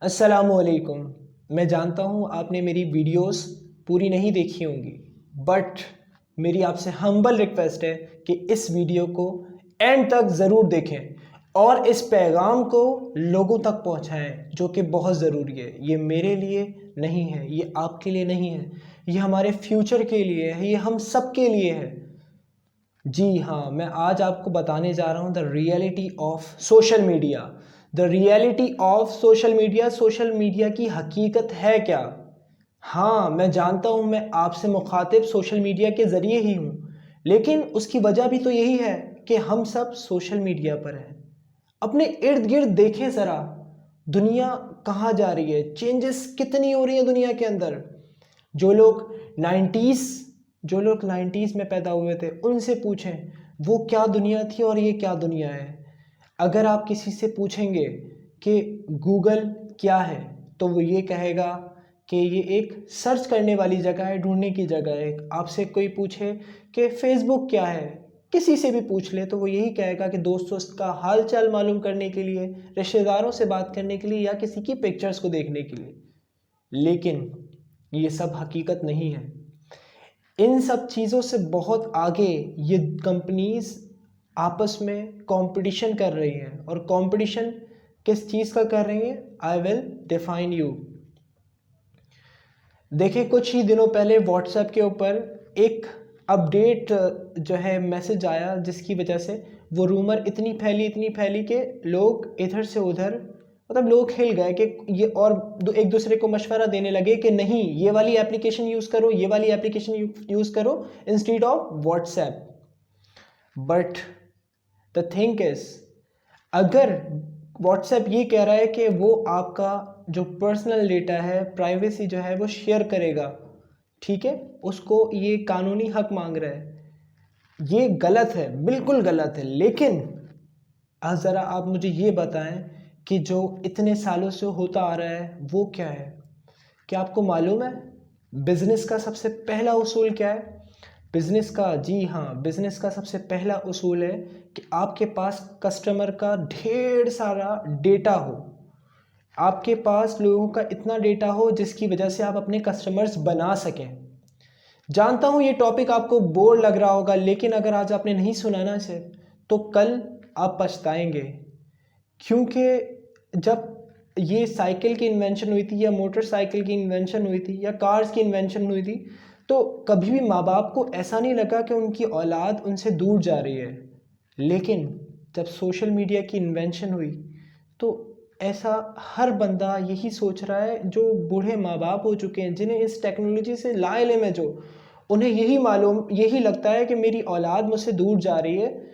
अस्सलामुअलैकुम। मैं जानता हूँ आपने मेरी वीडियोस पूरी नहीं देखी होंगी, बट मेरी आपसे हम्बल रिक्वेस्ट है कि इस वीडियो को एंड तक ज़रूर देखें और इस पैगाम को लोगों तक पहुँचाएं, जो कि बहुत ज़रूरी है। ये मेरे लिए नहीं है, ये आपके लिए नहीं है, ये हमारे फ्यूचर के लिए है, ये हम सब के लिए है। जी हाँ, मैं आज आपको बताने जा रहा हूँ the reality of social media. The reality of social media की हकीकत है क्या? हाँ, मैं जानता हूँ मैं आपसे मुखातिब सोशल मीडिया के ज़रिए ही हूँ, लेकिन उसकी वजह भी तो यही है कि हम सब सोशल मीडिया पर हैं। अपने इर्द गिर्द देखें ज़रा, दुनिया कहाँ जा रही है, चेंजेस कितनी हो रही है दुनिया के अंदर। जो लोग 90s जो लोग 90s में पैदा हुए थे उनसे पूछें वो क्या दुनिया थी और ये क्या दुनिया है। अगर आप किसी से पूछेंगे कि गूगल क्या है, तो वो ये कहेगा कि ये एक सर्च करने वाली जगह है, ढूंढने की जगह है। आपसे कोई पूछे कि फेसबुक क्या है, किसी से भी पूछ ले तो वो यही कहेगा कि दोस्तों का हाल चाल मालूम करने के लिए, रिश्तेदारों से बात करने के लिए या किसी की पिक्चर्स को देखने के लिए। लेकिन ये सब हकीकत नहीं है। इन सब चीज़ों से बहुत आगे ये कंपनीज आपस में कंपटीशन कर रही हैं। और कंपटीशन किस चीज़ का कर रही हैं? I will define you. देखिए, कुछ ही दिनों पहले व्हाट्सएप के ऊपर एक अपडेट जो है मैसेज आया, जिसकी वजह से वो रूमर इतनी फैली कि लोग इधर से उधर, मतलब लोग हिल गए कि ये, और एक दूसरे को मशवरा देने लगे कि नहीं, ये वाली एप्लीकेशन यूज़ करो, ये वाली एप्लीकेशन यूज़ करो instead of WhatsApp. But the thing is, अगर व्हाट्सएप ये कह रहा है कि वो आपका जो पर्सनल डेटा है, प्राइवेसी जो है वो शेयर करेगा, ठीक है, उसको ये कानूनी हक मांग रहा है, ये गलत है, बिल्कुल गलत है। लेकिन ज़रा आप मुझे ये बताएं कि जो इतने सालों से होता आ रहा है वो क्या है? क्या आपको मालूम है बिजनेस का सबसे पहला उसूल क्या है? बिजनेस का, जी हाँ, बिजनेस का सबसे पहला उसूल है कि आपके पास कस्टमर का ढेर सारा डेटा हो। आपके पास लोगों का इतना डेटा हो जिसकी वजह से आप अपने कस्टमर्स बना सकें। जानता हूँ ये टॉपिक आपको बोर लग रहा होगा, लेकिन अगर आज आपने नहीं सुना ना इसे, तो कल आप पछताएंगे। क्योंकि जब ये साइकिल की इन्वेंशन हुई थी, या मोटरसाइकिल की इन्वेंशन हुई थी, या कार्स की इन्वेंशन हुई थी, तो कभी भी माँ बाप को ऐसा नहीं लगा कि उनकी औलाद उनसे दूर जा रही है। लेकिन जब सोशल मीडिया की इन्वेंशन हुई, तो ऐसा हर बंदा यही सोच रहा है, जो बूढ़े माँ बाप हो चुके हैं, जिन्हें इस टेक्नोलॉजी से लाइल्म है, जो उन्हें यही लगता है कि मेरी औलाद मुझसे दूर जा रही है।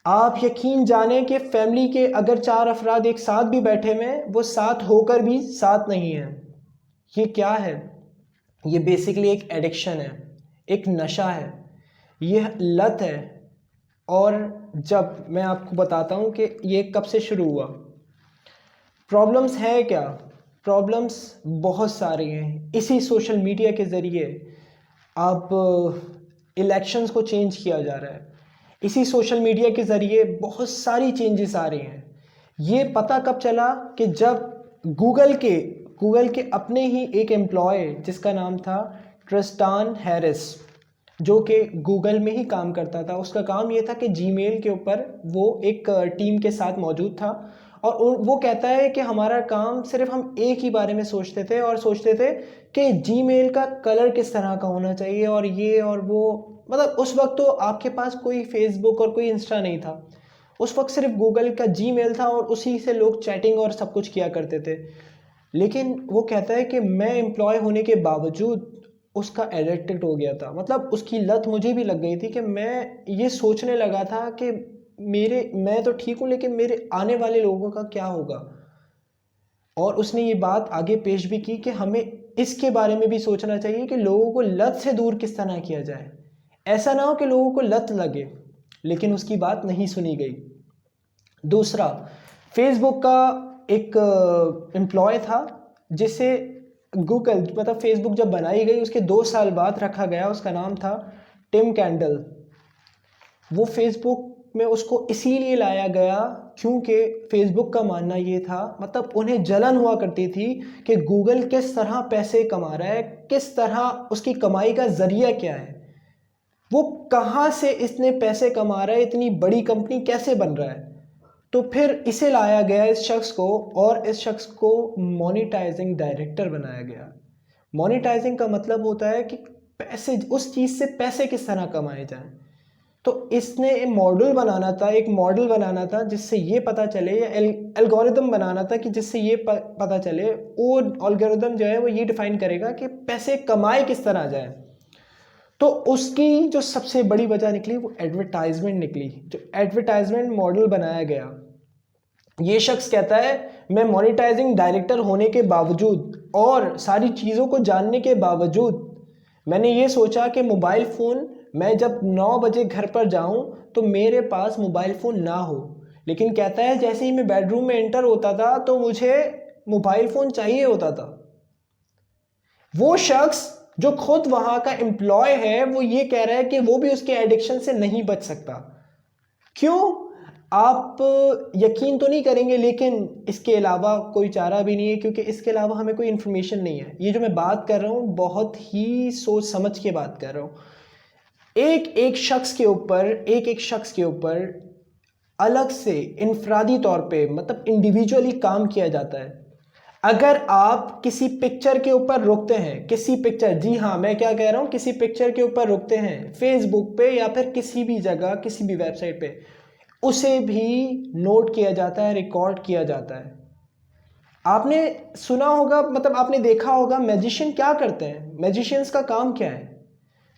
आप यकीन जाने कि फैमिली के अगर 4 अफराद एक साथ भी बैठे हुए हैं, वो साथ होकर भी साथ नहीं है। ये क्या है? ये बेसिकली एक एडिक्शन है, एक नशा है, ये लत है। और जब मैं आपको बताता हूँ कि ये कब से शुरू हुआ, प्रॉब्लम्स है क्या? प्रॉब्लम्स बहुत सारी हैं। इसी सोशल मीडिया के ज़रिए अब इलेक्शंस को चेंज किया जा रहा है। इसी सोशल मीडिया के ज़रिए बहुत सारी चेंजेस आ रही हैं। ये पता कब चला कि जब गूगल के अपने ही एक एम्प्लॉय, जिसका नाम था ट्रिस्टान हैरिस, जो कि गूगल में ही काम करता था। उसका काम ये था कि जीमेल के ऊपर वो एक टीम के साथ मौजूद था, और वो कहता है कि हमारा काम सिर्फ हम एक ही बारे में सोचते थे, और सोचते थे कि जीमेल का कलर किस तरह का होना चाहिए, और ये और वो। मतलब उस वक्त तो आपके पास कोई फेसबुक और कोई इंस्टा नहीं था, उस वक्त सिर्फ गूगल का जीमेल था, और उसी से लोग चैटिंग और सब कुछ किया करते थे। लेकिन वो कहता है कि मैं एम्प्लॉय होने के बावजूद उसका एडिक्टेड हो गया था। मतलब उसकी लत मुझे भी लग गई थी कि मैं ये सोचने लगा था कि मैं तो ठीक हूँ, लेकिन मेरे आने वाले लोगों का क्या होगा। और उसने ये बात आगे पेश भी की कि हमें इसके बारे में भी सोचना चाहिए कि लोगों को लत से दूर किस तरह किया जाए। ऐसा ना हो कि लोगों को लत लगे। लेकिन उसकी बात नहीं सुनी गई। दूसरा, फेसबुक का एक एम्प्लॉय था, जिसे गूगल, मतलब फेसबुक जब बनाई गई उसके 2 साल बाद रखा गया। उसका नाम था टिम कैंडल। वो फेसबुक में उसको इसीलिए लाया गया क्योंकि फेसबुक का मानना ये था, मतलब उन्हें जलन हुआ करती थी कि गूगल किस तरह पैसे कमा रहा है, किस तरह उसकी कमाई का ज़रिया क्या है, वो कहाँ से इसने पैसे कमा रहा है, इतनी बड़ी कंपनी कैसे बन रहा है। तो फिर इसे लाया गया इस शख्स को, और इस शख्स को मोनेटाइजिंग डायरेक्टर बनाया गया। मोनेटाइजिंग का मतलब होता है कि पैसे, उस चीज़ से पैसे किस तरह कमाए जाएं। तो इसने एक मॉडल बनाना था जिससे ये पता चले, या एल्गोरिदम बनाना था कि जिससे ये पता चले, वो एल्गोरिदम जो है वो ये डिफाइन करेगा कि पैसे कमाए किस तरह जाए। तो उसकी जो सबसे बड़ी वजह निकली वो एडवर्टाइजमेंट निकली। जो एडवर्टाइजमेंट मॉडल बनाया गया, ये शख्स कहता है मैं मोनेटाइजिंग डायरेक्टर होने के बावजूद और सारी चीज़ों को जानने के बावजूद मैंने ये सोचा कि मोबाइल फ़ोन, मैं जब 9 बजे घर पर जाऊं तो मेरे पास मोबाइल फ़ोन ना हो। लेकिन कहता है जैसे ही मैं बेडरूम में एंटर होता था तो मुझे मोबाइल फ़ोन चाहिए होता था। वो शख्स जो खुद वहाँ का एम्प्लॉय है वो ये कह रहा है कि वो भी उसके एडिक्शन से नहीं बच सकता। क्यों? आप यकीन तो नहीं करेंगे, लेकिन इसके अलावा कोई चारा भी नहीं है, क्योंकि इसके अलावा हमें कोई इन्फॉर्मेशन नहीं है। ये जो मैं बात कर रहा हूँ बहुत ही सोच समझ के बात कर रहा हूँ। एक एक शख्स के ऊपर अलग से इनफरादी तौर पे, मतलब इंडिविजुअली काम किया जाता है। अगर आप किसी पिक्चर के ऊपर रुकते हैं, जी हाँ मैं क्या कह रहा हूँ, किसी पिक्चर के ऊपर रुकते हैं फेसबुक पे या फिर किसी भी जगह, किसी भी वेबसाइट पे, उसे भी नोट किया जाता है, रिकॉर्ड किया जाता है। आपने सुना होगा, मतलब आपने देखा होगा मैजिशियन क्या करते हैं। मैजिशियंस का काम क्या है?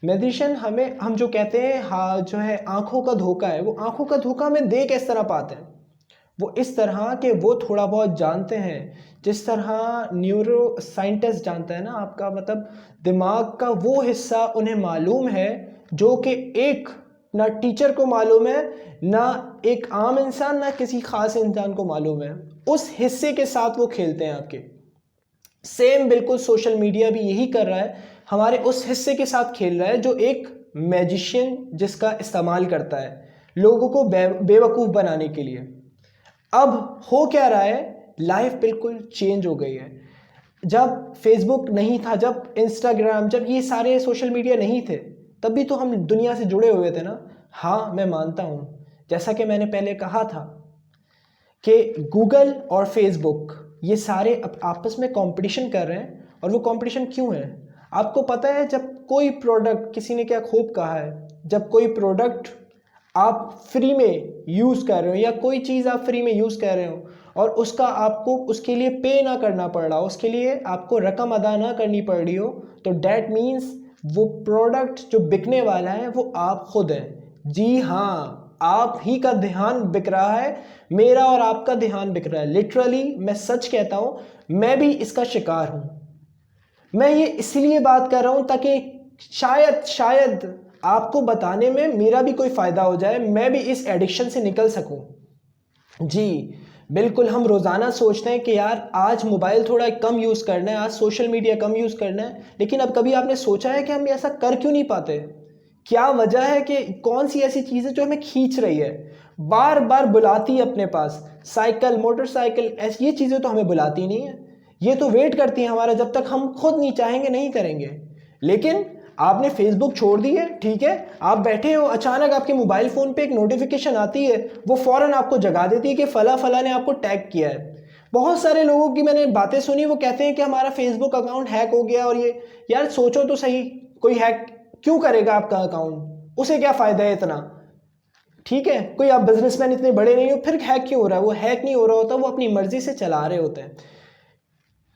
मैजिशियन हम जो कहते हैं, हाँ जो है आंखों का धोखा है, वो आंखों का धोखा हमें दे किस तरह पाते हैं? वो इस तरह के वो थोड़ा बहुत जानते हैं, जिस तरह न्यूरो साइंटिस्ट जानता है ना, आपका मतलब दिमाग का वो हिस्सा उन्हें मालूम है जो कि एक ना टीचर को मालूम है, ना एक आम इंसान, ना किसी खास इंसान को मालूम है। उस हिस्से के साथ वो खेलते हैं आपके। सेम बिल्कुल सोशल मीडिया भी यही कर रहा है, हमारे उस हिस्से के साथ खेल रहा है जो एक मैजिशियन जिसका इस्तेमाल करता है लोगों को बेवकूफ़ बनाने के लिए। अब हो क्या रहा है, लाइफ बिल्कुल चेंज हो गई है। जब फेसबुक नहीं था, जब इंस्टाग्राम, जब ये सारे सोशल मीडिया नहीं थे, तब भी तो हम दुनिया से जुड़े हुए थे ना। हाँ मैं मानता हूँ, जैसा कि मैंने पहले कहा था कि गूगल और फेसबुक ये सारे आपस में कंपटीशन कर रहे हैं। और वो कंपटीशन क्यों है? आपको पता है, जब कोई प्रोडक्ट, किसी ने क्या खूब कहा है, जब कोई प्रोडक्ट आप फ्री में यूज़ कर रहे हो या कोई चीज़ आप फ्री में यूज़ कर रहे हो और उसका आपको उसके लिए पे ना करना पड़ रहा हो, उसके लिए आपको रकम अदा ना करनी पड़ रही हो, तो डैट मीन्स वो प्रोडक्ट जो बिकने वाला है वो आप खुद हैं। जी हाँ, आप ही का ध्यान बिक रहा है, मेरा और आपका ध्यान बिक रहा है। लिटरली मैं सच कहता हूँ, मैं भी इसका शिकार हूँ। मैं ये इसलिए बात कर रहा हूँ ताकि शायद आपको बताने में मेरा भी कोई फ़ायदा हो जाए, मैं भी इस एडिक्शन से निकल सकूँ। जी बिल्कुल, हम रोज़ाना सोचते हैं कि यार आज मोबाइल थोड़ा कम यूज़ करना है, आज सोशल मीडिया कम यूज़ करना है, लेकिन अब कभी आपने सोचा है कि हम ऐसा कर क्यों नहीं पाते? क्या वजह है कि कौन सी ऐसी चीज़ है जो हमें खींच रही है, बार बार बुलाती है अपने पास? साइकिल, मोटरसाइकिल, ऐसी ये चीज़ें तो हमें बुलाती नहीं है, ये तो वेट करती हैं हमारा, जब तक हम खुद नहीं चाहेंगे नहीं करेंगे। लेकिन आपने फेसबुक छोड़ दी है, ठीक है, आप बैठे हो, अचानक आपके मोबाइल फ़ोन पे एक नोटिफिकेशन आती है, वो फ़ौरन आपको जगा देती है कि फ़ला फ़ला ने आपको टैग किया है। बहुत सारे लोगों की मैंने बातें सुनी, वो कहते हैं कि हमारा फेसबुक अकाउंट हैक हो गया। और ये यार सोचो तो सही, कोई हैक क्यों करेगा आपका अकाउंट? उसे क्या फ़ायदा है इतना? ठीक है, कोई आप बिजनेसमैन इतने बड़े नहीं हो, फिर हैक क्यों हो रहा है? वो हैक नहीं हो रहा होता, वो अपनी मर्जी से चला रहे होते हैं।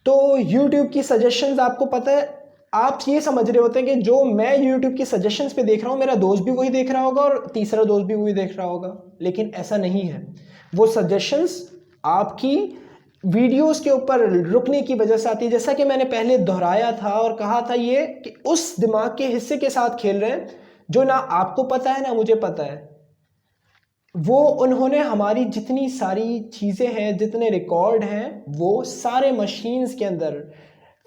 तो YouTube की सजेशंस, आपको पता है, आप ये समझ रहे होते हैं कि जो मैं YouTube की सजेशंस पे देख रहा हूँ मेरा दोस्त भी वही देख रहा होगा और तीसरा दोस्त भी वही देख रहा होगा, लेकिन ऐसा नहीं है। वो सजेशंस आपकी वीडियोस के ऊपर रुकने की वजह से आती है। जैसा कि मैंने पहले दोहराया था और कहा था ये कि उस दिमाग के हिस्से के साथ खेल रहे हैं जो ना आपको पता है ना मुझे पता है। वो उन्होंने हमारी जितनी सारी चीज़ें हैं, जितने रिकॉर्ड हैं, वो सारे मशीन्स के अंदर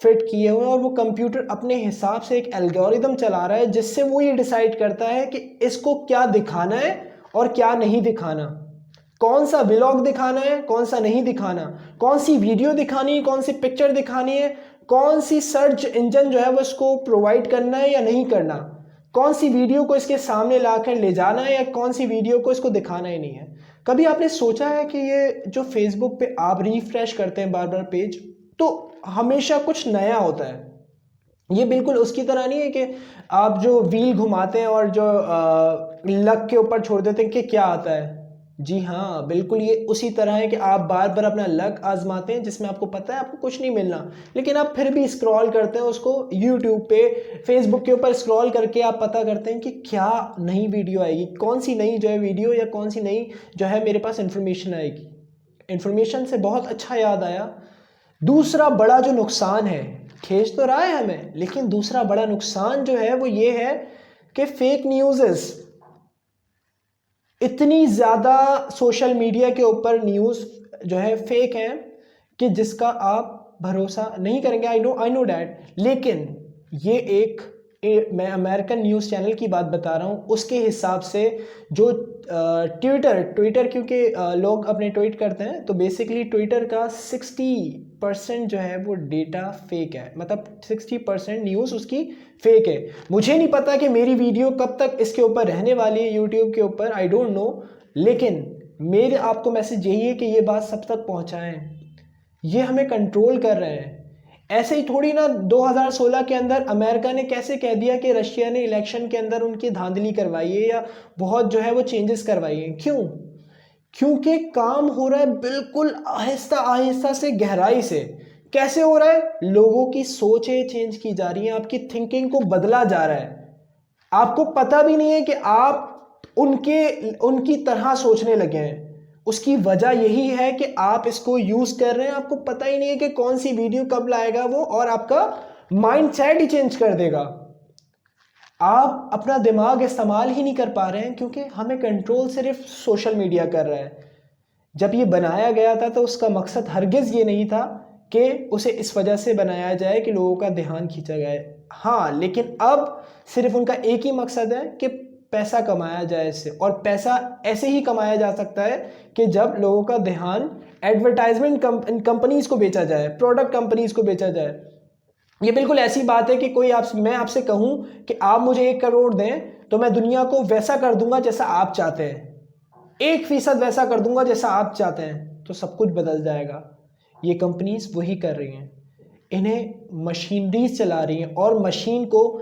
फिट किए हुए हैं और वो कंप्यूटर अपने हिसाब से एक एल्गोरिदम चला रहा है जिससे वो ये डिसाइड करता है कि इसको क्या दिखाना है और क्या नहीं दिखाना। कौन सा व्लॉग दिखाना है, कौन सा नहीं दिखाना, कौन सी वीडियो दिखानी है, कौन सी पिक्चर दिखानी है, कौन सी सर्च इंजन जो है वो इसको प्रोवाइड करना है या नहीं करना, कौन सी वीडियो को इसके सामने लाकर ले जाना है या कौन सी वीडियो को इसको दिखाना ही नहीं है। कभी आपने सोचा है कि ये जो फेसबुक पे आप रिफ्रेश करते हैं बार बार पेज, तो हमेशा कुछ नया होता है। ये बिल्कुल उसकी तरह नहीं है कि आप जो व्हील घुमाते हैं और जो लक के ऊपर छोड़ देते हैं कि क्या आता है। जी हाँ, बिल्कुल ये उसी तरह है कि आप बार बार अपना लक आजमाते हैं जिसमें आपको पता है आपको कुछ नहीं मिलना, लेकिन आप फिर भी स्क्रॉल करते हैं उसको यूट्यूब पे, फेसबुक के ऊपर स्क्रॉल करके आप पता करते हैं कि क्या नई वीडियो आएगी, कौन सी नई जो है वीडियो या कौन सी नई जो है मेरे पास इन्फॉर्मेशन आएगी। इन्फॉर्मेशन से बहुत अच्छा याद आया, दूसरा बड़ा जो नुकसान है, खींच तो रहा है हमें, लेकिन दूसरा बड़ा नुकसान जो है वो ये है कि फेक न्यूज़, इतनी ज़्यादा सोशल मीडिया के ऊपर न्यूज़ जो है फेक है कि जिसका आप भरोसा नहीं करेंगे। आई नो डैट, लेकिन ये मैं अमेरिकन न्यूज़ चैनल की बात बता रहा हूँ, उसके हिसाब से जो ट्विटर क्योंकि लोग अपने ट्वीट करते हैं, तो बेसिकली ट्विटर का 60% जो है वो डेटा फेक है, मतलब 60% न्यूज़ उसकी फेक है। मुझे नहीं पता कि मेरी वीडियो कब तक इसके ऊपर रहने वाली है यूट्यूब के ऊपर, आई डोंट नो, लेकिन मेरे आपको मैसेज यही है कि ये बात सब तक पहुँचाएँ, ये हमें कंट्रोल कर रहे हैं। ऐसे ही थोड़ी ना 2016 के अंदर अमेरिका ने कैसे कह दिया कि रशिया ने इलेक्शन के अंदर उनकी धांधली करवाई है या बहुत जो है वो चेंजेस करवाई हैं। क्यों? क्योंकि काम हो रहा है बिल्कुल आहिस्ता आहिस्ता से, गहराई से। कैसे हो रहा है? लोगों की सोचें चेंज की जा रही हैं, आपकी थिंकिंग को बदला जा रहा है, आपको पता भी नहीं है कि आप उनकी तरह सोचने लगे हैं। उसकी वजह यही है कि आप इसको यूज कर रहे हैं, आपको पता ही नहीं है कि कौन सी वीडियो कब लाएगा वो, और आपका माइंड सेट ही चेंज कर देगा। आप अपना दिमाग इस्तेमाल ही नहीं कर पा रहे हैं क्योंकि हमें कंट्रोल सिर्फ सोशल मीडिया कर रहा है। जब ये बनाया गया था तो उसका मकसद हरगिज़ ये नहीं था कि उसे इस वजह से बनाया जाए कि लोगों का ध्यान खींचा जाए। हाँ, लेकिन अब सिर्फ उनका एक ही मकसद है कि पैसा कमाया जाए इससे, और पैसा ऐसे ही कमाया जा सकता है कि जब लोगों का ध्यान एडवर्टाइजमेंट कंपनीज को बेचा जाए, प्रोडक्ट कंपनीज को बेचा जाए। ये बिल्कुल ऐसी बात है कि मैं आपसे कहूं कि आप मुझे 1 करोड़ दें तो मैं दुनिया को वैसा कर दूंगा जैसा आप चाहते हैं, 1% वैसा कर दूंगा जैसा आप चाहते हैं, तो सब कुछ बदल जाएगा। ये कंपनीज वही कर रही हैं, इन्हें मशीनरीज चला रही हैं और मशीन को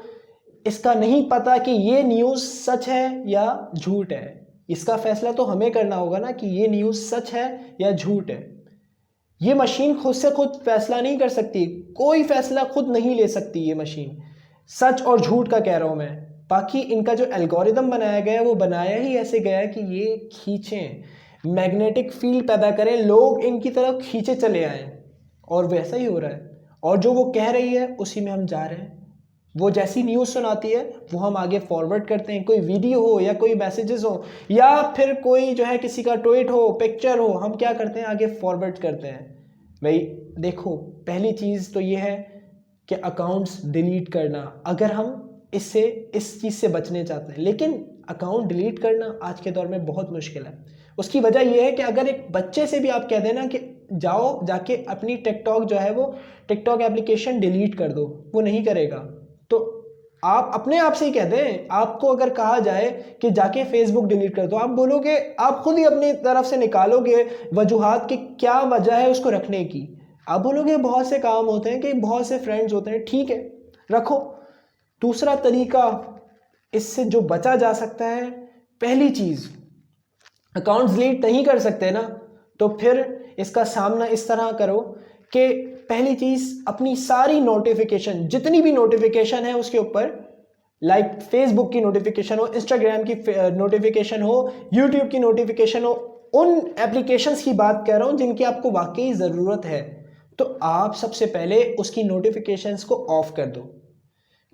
इसका नहीं पता कि ये न्यूज़ सच है या झूठ है। इसका फैसला तो हमें करना होगा ना कि ये न्यूज़ सच है या झूठ है। ये मशीन खुद से खुद फैसला नहीं कर सकती, कोई फैसला खुद नहीं ले सकती ये मशीन, सच और झूठ का कह रहा हूँ मैं। बाकी इनका जो एल्गोरिदम बनाया गया है वो बनाया ही ऐसे गया है कि ये खींचें, मैग्नेटिक फील्ड पैदा करें, लोग इनकी तरफ खींचे चले आएँ, और वैसा ही हो रहा है। और जो वो कह रही है उसी में हम जा रहे हैं। वो जैसी न्यूज़ सुनाती है वो हम आगे फॉरवर्ड करते हैं, कोई वीडियो हो या कोई मैसेजेस हो या फिर कोई जो है किसी का ट्वीट हो, पिक्चर हो, हम क्या करते हैं आगे फॉरवर्ड करते हैं। भाई देखो, पहली चीज़ तो ये है कि अकाउंट्स डिलीट करना, अगर हम इस चीज़ से बचने चाहते हैं। लेकिन अकाउंट डिलीट करना आज के दौर में बहुत मुश्किल है। उसकी वजह यह है कि अगर एक बच्चे से भी आप कह देना कि जाके अपनी टिकटॉक जो है वो टिकटॉक एप्लीकेशन डिलीट कर दो, वो नहीं करेगा। तो आप अपने आप से ही कह दें, आपको अगर कहा जाए कि जाके फेसबुक डिलीट कर दो, आप बोलोगे, आप खुद ही अपनी तरफ से निकालोगे वजूहात कि क्या वजह है उसको रखने की। आप बोलोगे बहुत से काम होते हैं कि बहुत से फ्रेंड्स होते हैं, ठीक है रखो। दूसरा तरीका इससे जो बचा जा सकता है, पहली चीज़, अकाउंट्स डिलीट नहीं कर सकते ना, तो फिर इसका सामना इस तरह करो कि पहली चीज़ अपनी सारी नोटिफिकेशन, जितनी भी नोटिफिकेशन है उसके ऊपर, लाइक फेसबुक की नोटिफिकेशन हो, इंस्टाग्राम की नोटिफिकेशन हो, यूट्यूब की नोटिफिकेशन हो, उन एप्लीकेशंस की बात कर रहा हूँ जिनकी आपको वाकई ज़रूरत है, तो आप सबसे पहले उसकी नोटिफिकेशंस को ऑफ कर दो।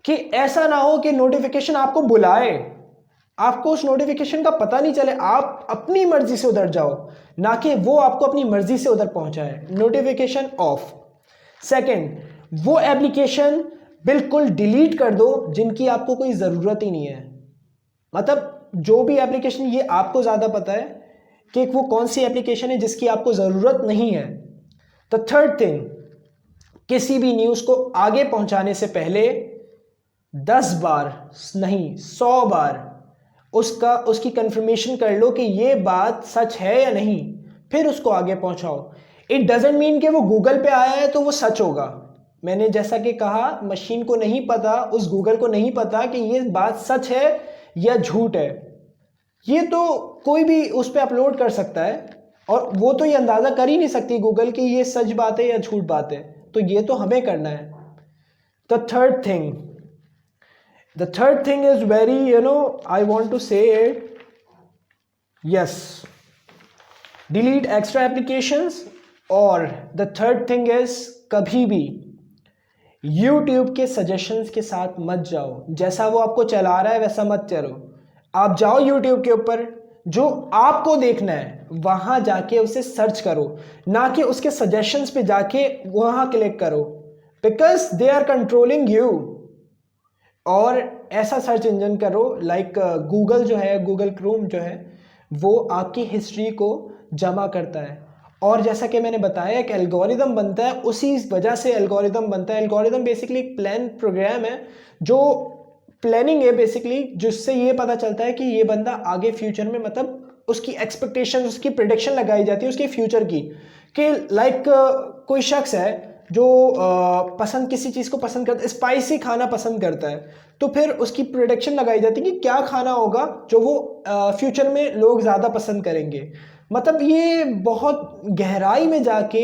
कि ऐसा ना हो कि नोटिफिकेशन आपको बुलाए, आपको उस नोटिफिकेशन का पता नहीं चले, आप अपनी मर्जी से उधर जाओ, ना कि वो आपको अपनी मर्जी से उधर पहुंचाए। Notification of. सेकंड, वो एप्लीकेशन बिल्कुल डिलीट कर दो जिनकी आपको कोई ज़रूरत ही नहीं है। मतलब जो भी एप्लीकेशन, ये आपको ज़्यादा पता है, कि वो कौन सी एप्लीकेशन है जिसकी आपको ज़रूरत नहीं है। द थर्ड थिंग, किसी भी न्यूज़ को आगे पहुंचाने से पहले 10 बार नहीं 100 बार उसकी कंफर्मेशन कर लो कि ये बात सच है या नहीं, फिर उसको आगे पहुंचाओ। इट डजेंट मीन कि वो गूगल पे आया है तो वो सच होगा। मैंने जैसा कि कहा, मशीन को नहीं पता, उस गूगल को नहीं पता कि ये बात सच है या झूठ है। ये तो कोई भी उस पर अपलोड कर सकता है और वो तो ये अंदाज़ा कर ही नहीं सकती गूगल कि ये सच बात है या झूठ बात है। तो ये तो हमें करना है। The third thing is very I want to say it, yes, delete extra applications. और द थर्ड थिंग इज, कभी भी YouTube के सजेशंस के साथ मत जाओ। जैसा वो आपको चला रहा है वैसा मत चलो। आप जाओ YouTube के ऊपर, जो आपको देखना है वहाँ जाके उसे सर्च करो, ना कि उसके सजेशंस पे जाके वहाँ क्लिक करो, because they are controlling you. और ऐसा सर्च इंजन करो लाइक गूगल जो है, गूगल क्रोम जो है, वो आपकी हिस्ट्री को जमा करता है। और जैसा कि मैंने बताया एक एल्गोरिदम बनता है, उसी वजह से एल्गोरिदम बनता है। एल्गोरिदम बेसिकली एक प्लान प्रोग्राम है, जो प्लानिंग है बेसिकली, जिससे ये पता चलता है कि ये बंदा आगे फ्यूचर में, मतलब उसकी एक्सपेक्टेशन, उसकी प्रिडिक्शन लगाई जाती है उसके फ्यूचर की, कि लाइक कोई शख्स है जो पसंद किसी चीज़ को पसंद करता है, स्पाइसी खाना पसंद करता है, तो फिर उसकी प्रिडिक्शन लगाई जाती है कि क्या खाना होगा जो वो फ्यूचर में लोग ज़्यादा पसंद करेंगे। मतलब ये बहुत गहराई में जाके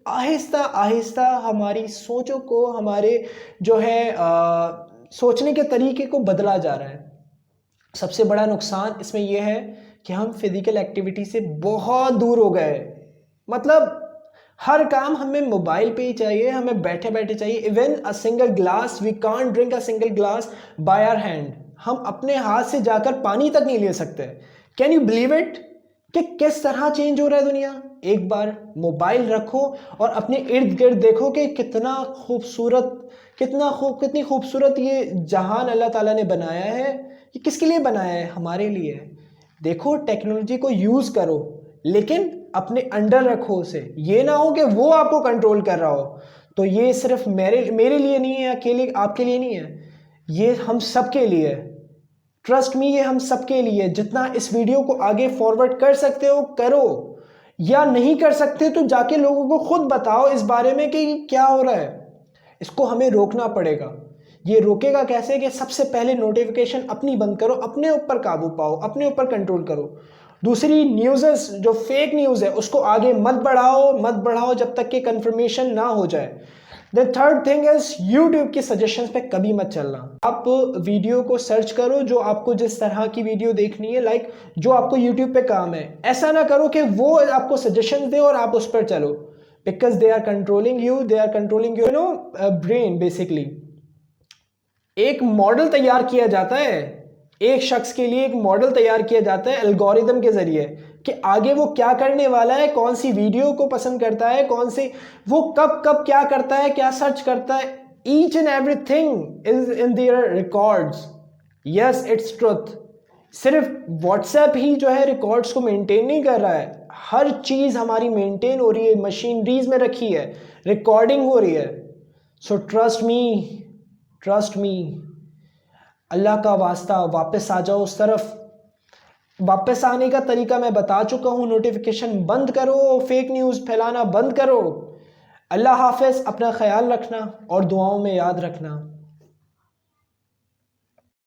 आहिस्ता आहिस्ता हमारी सोचों को, हमारे जो है सोचने के तरीके को बदला जा रहा है। सबसे बड़ा नुकसान इसमें यह है कि हम फिजिकल एक्टिविटी से बहुत दूर हो गए। मतलब हर काम हमें मोबाइल पे ही चाहिए, हमें बैठे बैठे चाहिए। Even a single glass, we can't drink a single glass by our hand. हम अपने हाथ से जाकर पानी तक नहीं ले सकते। कैन यू बिलीव इट कि किस तरह चेंज हो रहा है दुनिया। एक बार मोबाइल रखो और अपने इर्द गिर्द देखो कि कितना खूबसूरत, कितनी खूबसूरत ये जहान अल्लाह ताला ने बनाया है। ये किसके लिए बनाया है? हमारे लिए। देखो, टेक्नोलॉजी को यूज़ करो, लेकिन अपने अंडर रखो उसे। ये ना हो कि वो आपको कंट्रोल कर रहा हो। तो ये सिर्फ मेरे लिए नहीं है, अकेले आपके लिए नहीं है, ये हम सबके लिए है। ट्रस्ट मी, ये हम सबके लिए। जितना इस वीडियो को आगे फॉरवर्ड कर सकते हो करो, या नहीं कर सकते तो जाके लोगों को खुद बताओ इस बारे में कि क्या हो रहा है। इसको हमें रोकना पड़ेगा। ये रोकेगा कैसे? कि सबसे पहले नोटिफिकेशन अपनी बंद करो, अपने ऊपर काबू पाओ, अपने ऊपर कंट्रोल करो। दूसरी, न्यूज़ जो फेक न्यूज़ है उसको आगे मत बढ़ाओ जब तक कि कंफर्मेशन ना हो जाए। The third thing is, YouTube के सजेशंस पे कभी मत चलना। आप वीडियो को सर्च करो जो आपको जिस तरह की वीडियो देखनी है, लाइक जो आपको यूट्यूब पे काम है। ऐसा ना करो कि वो आपको सजेशन दे और आप उस पर चलो, because they are controlling you, you know brain. Basically एक मॉडल तैयार किया जाता है, एक शख्स के लिए एक मॉडल तैयार किया जाता है एल्गोरिदम के जरिए, कि आगे वो क्या करने वाला है, कौन सी वीडियो को पसंद करता है, कौन सी, वो कब कब क्या करता है, क्या सर्च करता है। Each and everything is in their records. Yes, it's truth. सिर्फ व्हाट्सएप ही जो है रिकॉर्ड्स को मेंटेन नहीं कर रहा है, हर चीज़ हमारी मेंटेन हो रही है, मशीनरीज में रखी है, रिकॉर्डिंग हो रही है। सो ट्रस्ट मी, अल्लाह का वास्ता वापस आ जाओ उस तरफ। वापस आने का तरीका मैं बता चुका हूँ। नोटिफिकेशन बंद करो, फेक न्यूज़ फैलाना बंद करो। अल्लाह हाफिज़, अपना ख्याल रखना और दुआओं में याद रखना।